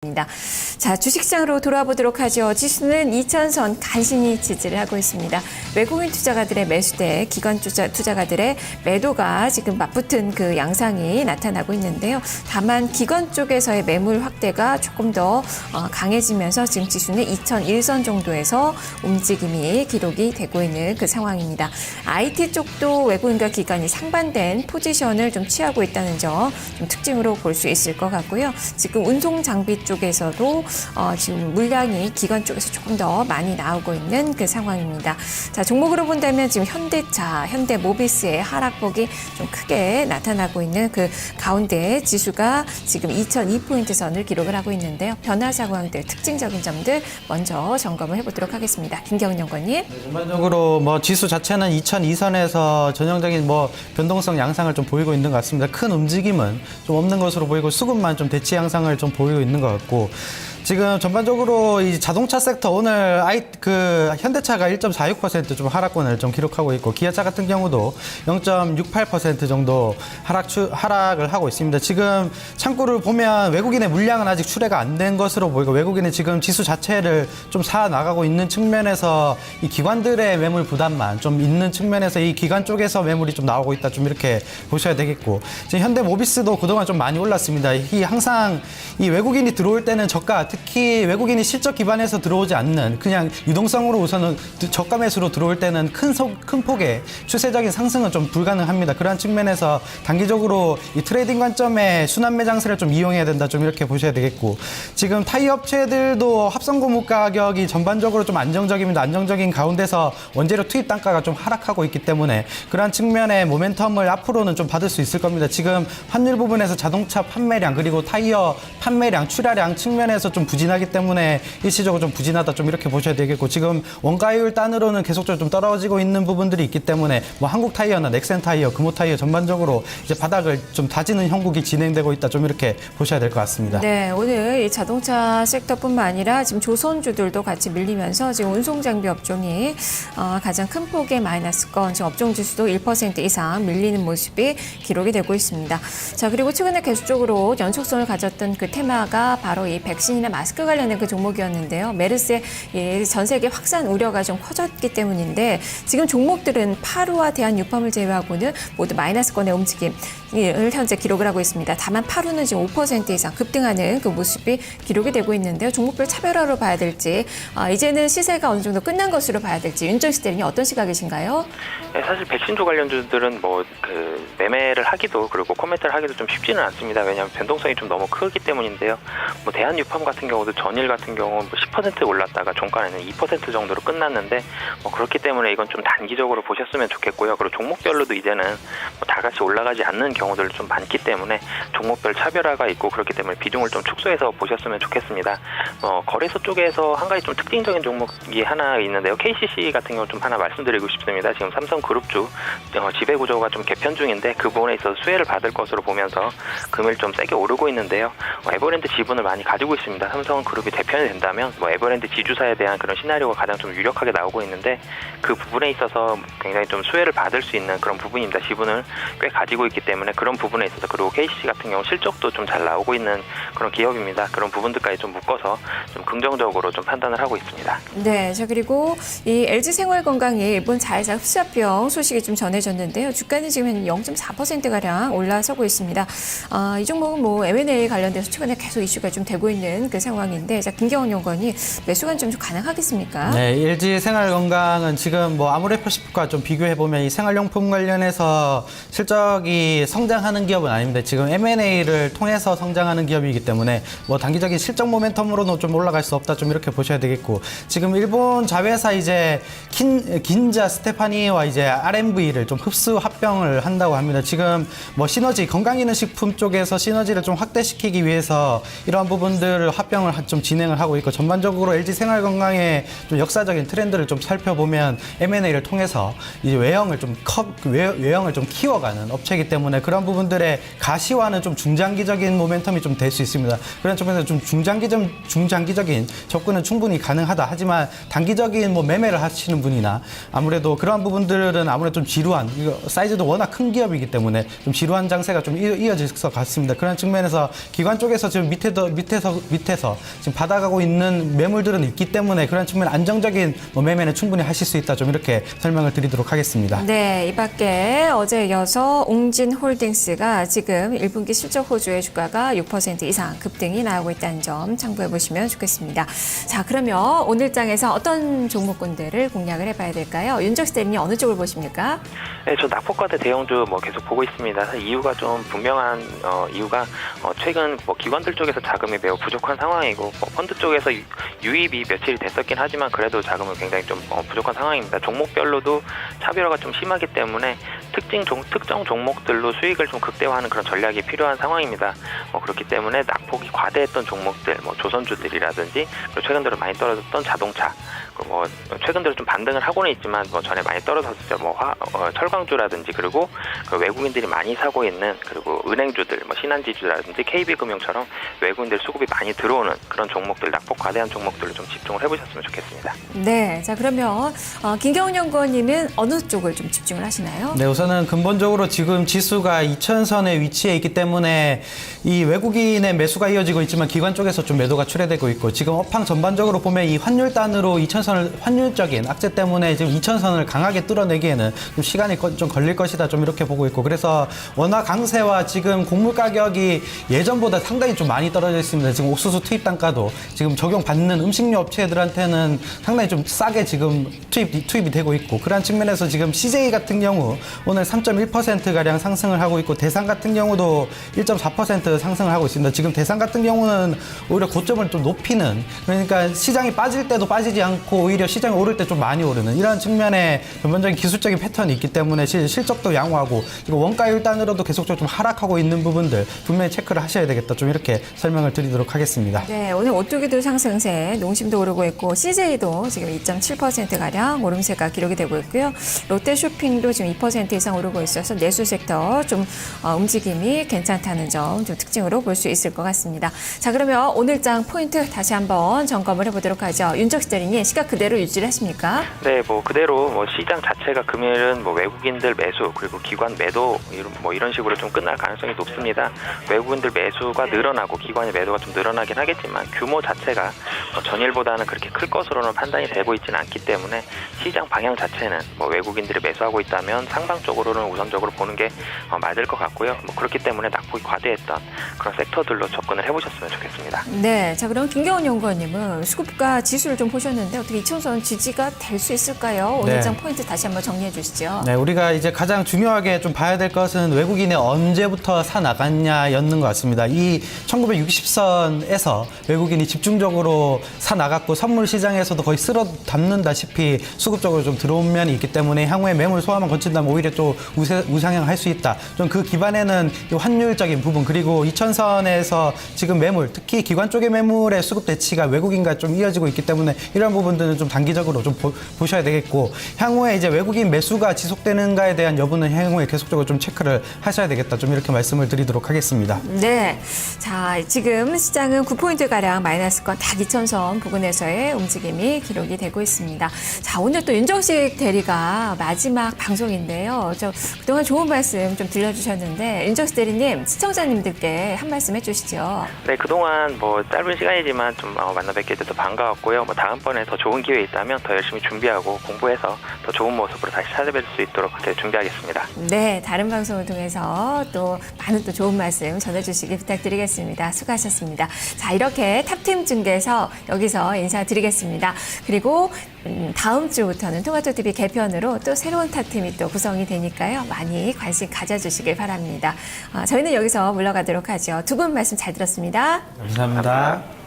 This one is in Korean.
입니다. 자, 주식시장으로 돌아와 보도록 하죠. 지수는 2000선 간신히 지지를 하고 있습니다. 외국인 투자가들의 매수대, 기관 투자가들의 매도가 지금 맞붙은 그 양상이 나타나고 있는데요. 다만 기관 쪽에서의 매물 확대가 조금 더 강해지면서 지금 지수는 2001선 정도에서 움직임이 기록이 되고 있는 그 상황입니다. IT 쪽도 외국인과 기관이 상반된 포지션을 좀 취하고 있다는 점 좀 특징으로 볼 수 있을 것 같고요. 지금 운송 장비 쪽에서도 지금 물량이 기관 쪽에서 조금 더 많이 나오고 있는 그 상황입니다. 자, 종목으로 본다면 지금 현대차, 현대모비스의 하락폭이 좀 크게 나타나고 있는 그 가운데 지수가 지금 2002포인트 선을 기록을 하고 있는데요. 변화 상황들, 특징적인 점들 먼저 점검을 해보도록 하겠습니다. 김경영 연구원님. 네, 전반적으로 지수 자체는 2002선에서 전형적인 변동성 양상을 좀 보이고 있는 것 같습니다. 큰 움직임은 좀 없는 것으로 보이고 수급만 좀 대치 양상을 좀 보이고 있는 것 같고, 지금 전반적으로 이 자동차 섹터 오늘 현대차가 1.46% 좀 하락권을 좀 기록하고 있고, 기아차 같은 경우도 0.68% 정도 하락을 하고 있습니다. 지금 창구를 보면 외국인의 물량은 아직 출회가 안 된 것으로 보이고, 외국인이 지금 지수 자체를 좀 사 나가고 있는 측면에서 이 기관들의 매물 부담만 좀 있는 측면에서 이 기관 쪽에서 매물이 좀 나오고 있다, 좀 이렇게 보셔야 되겠고, 지금 현대모비스도 그동안 좀 많이 올랐습니다. 항상 이 외국인이 들어올 때는 저가, 특히 외국인이 실적 기반에서 들어오지 않는 그냥 유동성으로 우선은 저가 매수로 들어올 때는 큰 폭의 추세적인 상승은 좀 불가능합니다. 그러한 측면에서 단기적으로 이 트레이딩 관점에 순환 매장세를 좀 이용해야 된다, 좀 이렇게 보셔야 되겠고, 지금 타이어 업체들도 합성 고무 가격이 전반적으로 좀 안정적입니다. 안정적인 가운데서 원재료 투입 단가가 좀 하락하고 있기 때문에 그러한 측면의 모멘텀을 앞으로는 좀 받을 수 있을 겁니다. 지금 환율 부분에서 자동차 판매량, 그리고 타이어 판매량, 출하량 측면에서 좀 부진하기 때문에 일시적으로 좀 부진하다, 좀 이렇게 보셔야 되겠고, 지금 원가율 단으로는 계속적으로 좀 떨어지고 있는 부분들이 있기 때문에 한국 타이어나 넥센 타이어, 금호 타이어 전반적으로 이제 바닥을 좀 다지는 형국이 진행되고 있다, 좀 이렇게 보셔야 될 것 같습니다. 네, 오늘 이 자동차 섹터뿐만 아니라 지금 조선주들도 같이 밀리면서 지금 운송장비 업종이 가장 큰 폭의 마이너스권, 지금 업종 지수도 1% 이상 밀리는 모습이 기록이 되고 있습니다. 자, 그리고 최근에 계속적으로 연속성을 가졌던 그 테마가 바로 이 백신이나 마스크 관련된 그 종목이었는데요. 메르스의 전 세계 확산 우려가 좀 커졌기 때문인데, 지금 종목들은 파루와 대한유펌을 제외하고는 모두 마이너스권의 움직임을 현재 기록을 하고 있습니다. 다만 파루는 지금 5% 이상 급등하는 그 모습이 기록이 되고 있는데요. 종목별 차별화로 봐야 될지, 이제는 시세가 어느 정도 끝난 것으로 봐야 될지, 윤정식 대리님 어떤 시각이신가요? 네, 사실 백신주 관련주들은 매매를 하기도, 그리고 코멘트를 하기도 좀 쉽지는 않습니다. 왜냐하면 변동성이 좀 너무 크기 때문인데요. 대한유펌 같은 경우도 전일 같은 경우 10% 올랐다가 종가에는 2% 정도로 끝났는데, 그렇기 때문에 이건 좀 단기적으로 보셨으면 좋겠고요. 그리고 종목별로도 이제는 다 같이 올라가지 않는 경우들이 좀 많기 때문에 종목별 차별화가 있고, 그렇기 때문에 비중을 좀 축소해서 보셨으면 좋겠습니다. 거래소 쪽에서 한 가지 좀 특징적인 종목이 하나 있는데요. KCC 같은 경우 좀 하나 말씀드리고 싶습니다. 지금 삼성그룹주 지배구조가 좀 개편 중인데, 그 부분에 있어서 수혜를 받을 것으로 보면서 금일 좀 세게 오르고 있는데요. 에버랜드 지분을 많이 가지고 있습니다. 삼성그룹이 대편이 된다면 에버랜드 지주사에 대한 그런 시나리오가 가장 좀 유력하게 나오고 있는데, 그 부분에 있어서 굉장히 좀 수혜를 받을 수 있는 그런 부분입니다. 지분을 꽤 가지고 있기 때문에 그런 부분에 있어서, 그리고 KCC 같은 경우 실적도 좀 잘 나오고 있는 그런 기업입니다. 그런 부분들까지 좀 묶어서 좀 긍정적으로 좀 판단을 하고 있습니다. 네, 자, 그리고 이 LG생활건강의 일본 자회사 흡수합병 소식이 좀 전해졌는데요. 주가는 지금 한 0.4%가량 올라서고 있습니다. 이 종목은 M&A 관련돼서 최근에 계속 이슈가 좀 되고 있는 그 상황인데, 자, 김경원 연구원이 매수가 좀 가능하겠습니까? 네, LG생활건강은 지금 아모레퍼시픽과 좀 비교해보면 이 생활용품 관련해서 실적이 성장하는 기업은 아닙니다. 지금 M&A를 통해서 성장하는 기업이기 때문에 단기적인 실적 모멘텀으로는 좀 올라갈 수 없다, 좀 이렇게 보셔야 되겠고, 지금 일본 자회사 이제 긴자 스테파니와 이제 RMV를 좀 흡수 합병을 한다고 합니다. 지금 시너지, 건강기능식품 쪽에서 시너지를 좀 확대시키기 위해서 이러한 부분들을 합병을 좀 진행을 하고 있고, 전반적으로 LG생활건강의 좀 역사적인 트렌드를 좀 살펴보면 M&A를 통해서 이제 외형을 좀 키워가는 업체이기 때문에 그런 부분들의 가시화는 좀 중장기적인 모멘텀이 좀 될 수 있습니다. 그런 측면에서 좀 중장기적인 접근은 충분히 가능하다. 하지만 단기적인 매매를 하시는 분이나 아무래도 그러한 부분들은 아무래도 좀 지루한, 사이즈도 워낙 큰 기업이기 때문에 좀 지루한 장세가 좀 이어질 것 같습니다. 그런 측면에서 기관 쪽에서 지금 밑에 단계에서 지금 받아가고 있는 매물들은 있기 때문에 그런 측면 안정적인 뭐 매매는 충분히 하실 수 있다. 좀 이렇게 설명을 드리도록 하겠습니다. 네, 이 밖에 어제 이어서 웅진홀딩스가 지금 1분기 실적 호주의 주가가 6% 이상 급등이 나오고 있다는 점 참고해 보시면 좋겠습니다. 자, 그러면 오늘 장에서 어떤 종목군들을 공략을 해봐야 될까요? 윤정수 대리님 어느 쪽을 보십니까? 네, 저 낙폭과대 대형주 뭐 계속 보고 있습니다. 사실 이유가 좀 분명한 이유가 최근 뭐 기관들 쪽에서 자금이 매우 부족한 상황이고 뭐 펀드 쪽에서 유입이 며칠이 됐었긴 하지만 그래도 자금은 굉장히 좀 부족한 상황입니다. 종목별로도 차별화가 좀 심하기 때문에 특정 종목들로 수익을 좀 극대화하는 그런 전략이 필요한 상황입니다. 그렇기 때문에 낙폭이 과대했던 종목들, 뭐 조선주들이라든지 그리고 최근 들어 많이 떨어졌던 자동차, 뭐 최근 들어 좀 반등을 하고는 있지만 뭐 전에 많이 떨어졌었죠. 뭐 철강주라든지 그리고 그 외국인들이 많이 사고 있는 그리고 은행주들, 뭐 신한지주라든지 KB금융처럼 외국인들 수급이 많이 들어오는 그런 종목들, 낙폭 과대한 종목들로 좀 집중을 해보셨으면 좋겠습니다. 네, 자 그러면 김경훈 연구원님은 어느 쪽을 좀 집중을 하시나요? 네, 우선은 근본적으로 지금 지수가 2000선에 위치해 있기 때문에 이 외국인의 매수가 이어지고 있지만 기관 쪽에서 좀 매도가 출회되고 있고 지금 업황 전반적으로 보면 이 환율단으로 2000선을 환율적인 악재 때문에 지금 2000선을 강하게 뚫어내기에는 좀 시간이 좀 걸릴 것이다. 좀 이렇게 보고 있고 그래서 원화 강세와 지금 곡물 가격이 예전보다 상당히 좀 많이 떨어져 있습니다. 지금 옥수수 투입 단가도 지금 적용받는 음식료 업체들한테는 상당히 좀 싸게 지금 투입이 되고 있고 그러한 측면에서 지금 CJ 같은 경우 오늘 3.1%가량 상승을 하고 있고 대상 같은 경우도 1.4% 상승을 하고 있습니다. 지금 대상 같은 경우는 오히려 고점을 좀 높이는 그러니까 시장이 빠질 때도 빠지지 않고 오히려 시장이 오를 때 좀 많이 오르는 이런 측면에 전반적인 기술적인 패턴이 있기 때문에 실적도 양호하고 그리고 원가율단으로도 계속적으로 좀 하락하고 있는 부분들 분명히 체크를 하셔야 되겠다. 좀 이렇게 설명을 드리도록 하겠습니다. 네, 오늘 오뚜기도 상승세, 농심도 오르고 있고 CJ도 지금 2.7%가량 오름세가 기록이 되고 있고요. 롯데쇼핑도 지금 2% 이상 오르고 있어서 내수 섹터 좀 움직임이 괜찮다는 점 좀 특징으로 볼 수 있을 것 같습니다. 자, 그러면 오늘 장 포인트 다시 한번 점검을 해보도록 하죠. 윤정수 대리님 시각 그대로 유지를 하십니까? 네, 뭐 그대로 뭐 시장 자체가 금일은 뭐 외국인들 매수 그리고 기관 매도 이런 식으로 좀 끝날 가능성이 높습니다. 외국인들 매수가 늘어나고 기관의 매도가 좀 늘어나긴 하겠지만 규모 자체가 전일보다는 그렇게 클 것으로는 판단이 되고 있지는 않기 때문에 시장 방향 자체는 뭐 외국인들이 매수하고 있다면 상방 쪽으로는 우선적으로 보는 게 맞을 것 같고요. 뭐 그렇기 때문에 낙폭이 과대했던 그런 섹터들로 접근을 해보셨으면 좋겠습니다. 네, 자 그럼 김경훈 연구원님은 수급과 지수를 좀 보셨는데 어떻게 2000선 지지가 될 수 있을까요? 오늘 네. 장 포인트 다시 한번 정리해 주시죠. 네, 우리가 이제 가장 중요하게 좀 봐야 될 것은 외국인이 언제부터 사 나갔냐였는 것 같습니다. 이 1960선에서 외국인이 집중적으로 사 나갔고 선물 시장에서도 거의 쓸어 담는다시피 수급적으로 좀 들어온 면이 있기 때문에 향후에 매물 소화만 거친다면 오히려 또 우상향할 수 있다. 좀 그 기반에는 이 환율적인 부분 그리고 2000선에서 지금 매물 특히 기관 쪽의 매물의 수급 대치가 외국인과 좀 이어지고 있기 때문에 이런 부분들은 좀 단기적으로 좀 보셔야 되겠고 향후에 이제 외국인 매수가 지속되는가에 대한 여부는 향후에 계속적으로 좀 체크를 하셔야 되겠다. 좀 이렇게 말씀을 드리도록 하겠습니다. 네, 자 지금 시장은 9포인트가량 마이너스권 딱 2000선 부근에서의 움직임이 기록이 되고 있습니다. 자 오늘 또 윤정식 대리가 마지막 방송인데요. 저 그동안 좋은 말씀 좀 들려주셨는데 윤정식 대리님 시청자님들께 한 말씀 해주시죠. 네, 그동안 뭐 짧은 시간이지만 좀 만나 뵙게 돼서 반가웠고요. 뭐 다음번에 더 좋은 기회 있다면 더 열심히 준비하고 공부해서 더 좋은 모습으로 다시 찾아뵐 수 있도록 준비하겠습니다. 네, 다른 방송을 통해서 또 많은 또 좋은 말씀 전해주시기 부탁드리겠습니다. 수고하셨습니다. 자, 이렇게 탑팀 중계에서 여기서 인사드리겠습니다. 그리고 다음 주부터는 토마토TV 개편으로 또 새로운 탑팀이 또 구성이 되니까요. 많이 관심 가져주시길 바랍니다. 저희는 여기서 물러가도록 하죠. 두 분 말씀 잘 들었습니다. 감사합니다.